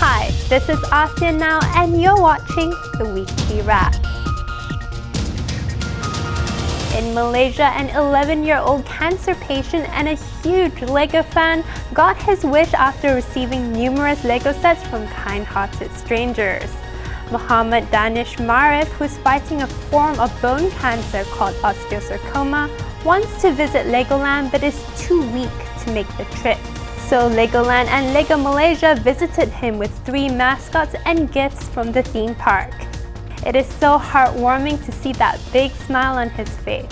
Hi, this is Asean Now and you're watching the Weekly Wrap. In Malaysia, an 11-year-old cancer patient and a huge Lego fan got his wish after receiving numerous Lego sets from kind-hearted strangers. Muhammad Danish Marif, who's fighting a form of bone cancer called osteosarcoma, wants to visit Legoland but is too weak to make the trip. So Legoland and Lego Malaysia visited him with 3 mascots and gifts from the theme park. It is so heartwarming to see that big smile on his face.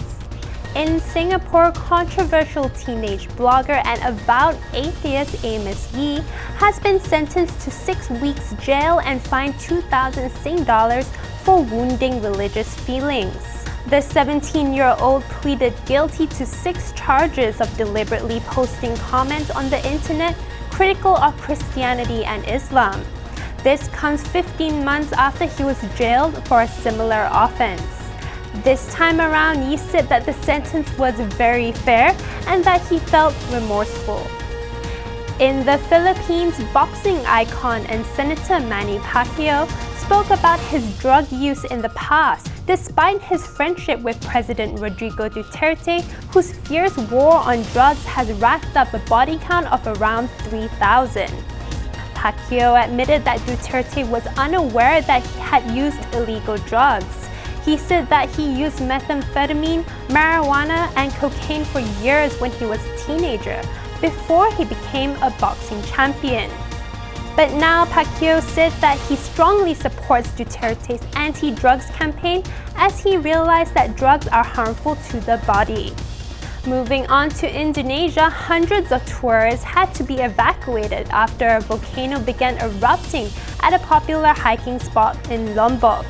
In Singapore, controversial teenage blogger and avowed atheist Amos Yee has been sentenced to 6 weeks jail and fined 2,000 Sing dollars for wounding religious feelings. The 17-year-old pleaded guilty to 6 charges of deliberately posting comments on the internet critical of Christianity and Islam. This comes 15 months after he was jailed for a similar offense. This time around, Yee said that the sentence was very fair and that he felt remorseful. In the Philippines, boxing icon and Senator Manny Pacquiao spoke about his drug use in the past, despite his friendship with President Rodrigo Duterte, whose fierce war on drugs has racked up a body count of around 3,000. Pacquiao admitted that Duterte was unaware that he had used illegal drugs. He said that he used methamphetamine, marijuana, and cocaine for years when he was a teenager, before he became a boxing champion. But now Pacquiao said that he strongly supports Duterte's anti-drugs campaign as he realized that drugs are harmful to the body. Moving on to Indonesia, hundreds of tourists had to be evacuated after a volcano began erupting at a popular hiking spot in Lombok.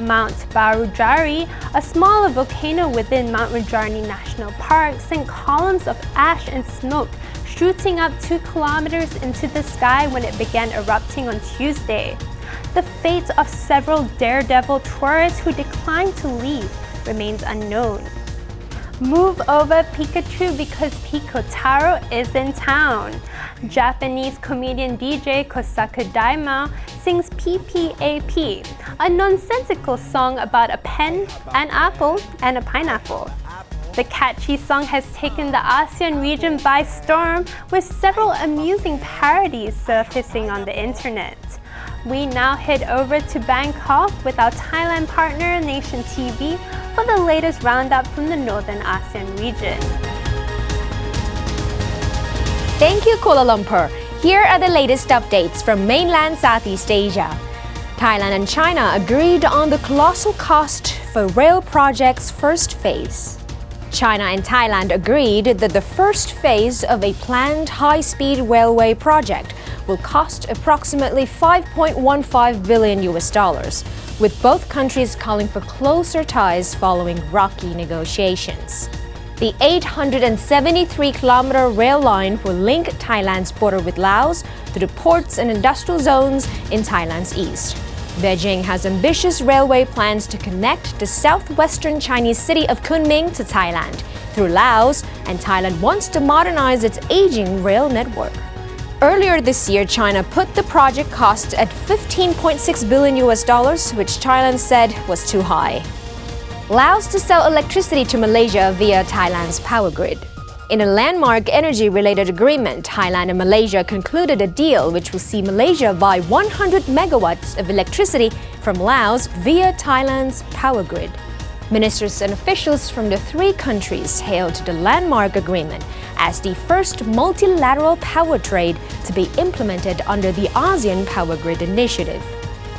Mount Barujari, a smaller volcano within Mount Rinjani National Park, sent columns of ash and smoke shooting up 2 kilometers into the sky when it began erupting on Tuesday. The fate of several daredevil tourists who declined to leave remains unknown. Move over Pikachu because Piko-Taro is in town. Japanese comedian DJ Kosaka Daimao sings PPAP, a nonsensical song about a pen, an apple, and a pineapple. The catchy song has taken the ASEAN region by storm, with several amusing parodies surfacing on the internet. We now head over to Bangkok with our Thailand partner Nation TV for the latest roundup from the Northern ASEAN region. Thank you, Kuala Lumpur. Here are the latest updates from mainland Southeast Asia. Thailand and China agreed on the colossal cost for rail project's first phase. China and Thailand agreed that the first phase of a planned high-speed railway project will cost approximately $5.15 billion, with both countries calling for closer ties following rocky negotiations. The 873-kilometer rail line will link Thailand's border with Laos to the ports and industrial zones in Thailand's east. Beijing has ambitious railway plans to connect the southwestern Chinese city of Kunming to Thailand through Laos, and Thailand wants to modernize its aging rail network. Earlier this year, China put the project cost at $15.6 billion, which Thailand said was too high. Laos to sell electricity to Malaysia via Thailand's power grid. In a landmark energy-related agreement, Thailand and Malaysia concluded a deal which will see Malaysia buy 100 megawatts of electricity from Laos via Thailand's power grid. Ministers and officials from the 3 countries hailed the landmark agreement as the first multilateral power trade to be implemented under the ASEAN Power Grid Initiative.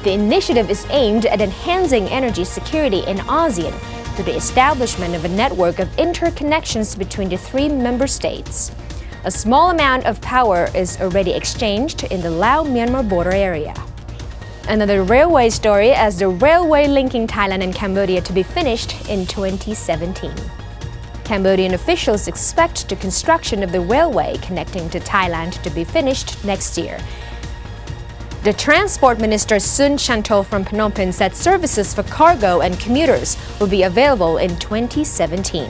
The initiative is aimed at enhancing energy security in ASEAN through the establishment of a network of interconnections between the 3 member states. A small amount of power is already exchanged in the Lao-Myanmar border area. Another railway story, as the railway linking Thailand and Cambodia to be finished in 2017. Cambodian officials expect the construction of the railway connecting to Thailand to be finished next year. The Transport Minister Sun Chantol from Phnom Penh said services for cargo and commuters will be available in 2017.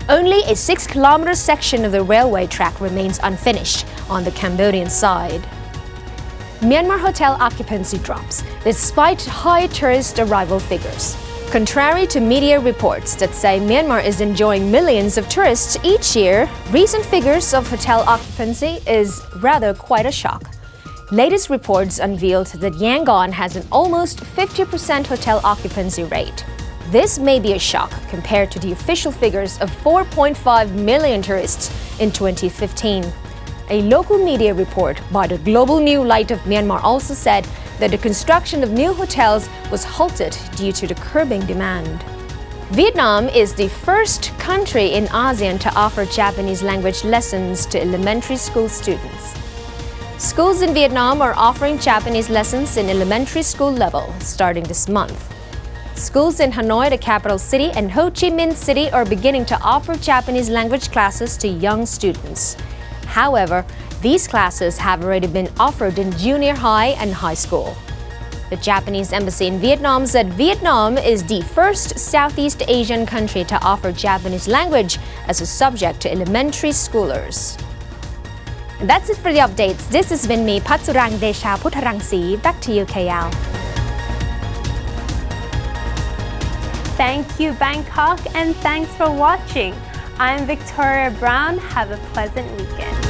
Only a 6-kilometer section of the railway track remains unfinished on the Cambodian side. Myanmar hotel occupancy drops despite high tourist arrival figures. Contrary to media reports that say Myanmar is enjoying millions of tourists each year, recent figures of hotel occupancy is rather quite a shock. Latest reports unveiled that Yangon has an almost 50% hotel occupancy rate. This may be a shock compared to the official figures of 4.5 million tourists in 2015. A local media report by the Global New Light of Myanmar also said that the construction of new hotels was halted due to the curbing demand. Vietnam is the first country in ASEAN to offer Japanese language lessons to elementary school students. Schools in Vietnam are offering Japanese lessons in elementary school level starting this month. Schools in Hanoi, the capital city, and Ho Chi Minh City are beginning to offer Japanese language classes to young students. However, these classes have already been offered in junior high and high school. The Japanese embassy in Vietnam said Vietnam is the first Southeast Asian country to offer Japanese language as a subject to elementary schoolers. And that's it for the updates. This has been me, Patsurang Desha Putharangsi. Back to you, KL. Thank you, Bangkok, and thanks for watching. I'm Victoria Brown. Have a pleasant weekend.